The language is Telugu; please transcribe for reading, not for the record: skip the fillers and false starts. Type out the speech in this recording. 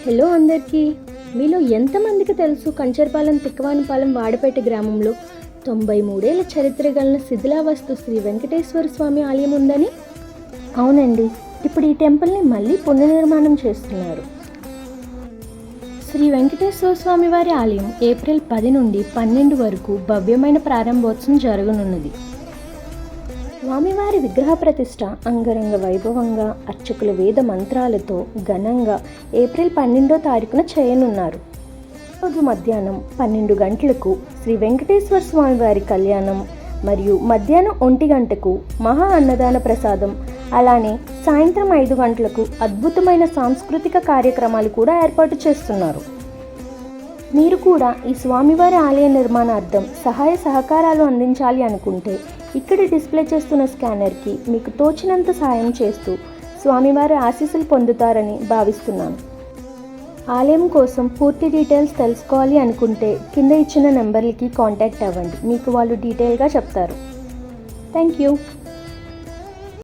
హలో అందరికీ. మీలో ఎంతమందికి తెలుసు కంచర్పాలెం తిక్కవానిపాలెం వాడపేట గ్రామంలో 93 ఏళ్ల చరిత్ర గల శిథిలావస్థ శ్రీ వెంకటేశ్వర స్వామి ఆలయం ఉందని? అవునండి, ఇప్పుడు ఈ టెంపుల్ని మళ్ళీ పునర్నిర్మాణం చేస్తున్నారు. శ్రీ వెంకటేశ్వర స్వామి వారి ఆలయం ఏప్రిల్ 10 నుండి 12 వరకు భవ్యమైన ప్రారంభోత్సవం జరగనున్నది. స్వామివారి విగ్రహ ప్రతిష్ట అంగరంగ వైభవంగా అర్చకుల వేద మంత్రాలతో ఘనంగా ఏప్రిల్ 12వ తారీఖున చేయనున్నారు. రోజు మధ్యాహ్నం 12 గంటలకు శ్రీ వెంకటేశ్వర స్వామివారి కళ్యాణం మరియు మధ్యాహ్నం 1 గంటకు మహా అన్నదాన ప్రసాదం, అలానే సాయంత్రం 5 గంటలకు అద్భుతమైన సాంస్కృతిక కార్యక్రమాలు కూడా ఏర్పాటు చేస్తున్నారు. మీరు కూడా ఈ స్వామివారి ఆలయ నిర్మాణార్థం సహాయ సహకారాలు అందించాలి అనుకుంటే ఇక్కడ డిస్ప్లే చేస్తున్న స్కానర్కి మీకు తోచినంత సాయం చేస్తూ స్వామివారి ఆశీస్సులు పొందుతారని భావిస్తున్నాను. ఆలయం కోసం పూర్తి డీటెయిల్స్ తెలుసుకోవాలి అనుకుంటే కింద ఇచ్చిన నెంబర్లకి కాంటాక్ట్ అవ్వండి, మీకు వాళ్ళు డీటెయిల్గా చెప్తారు. Thank you.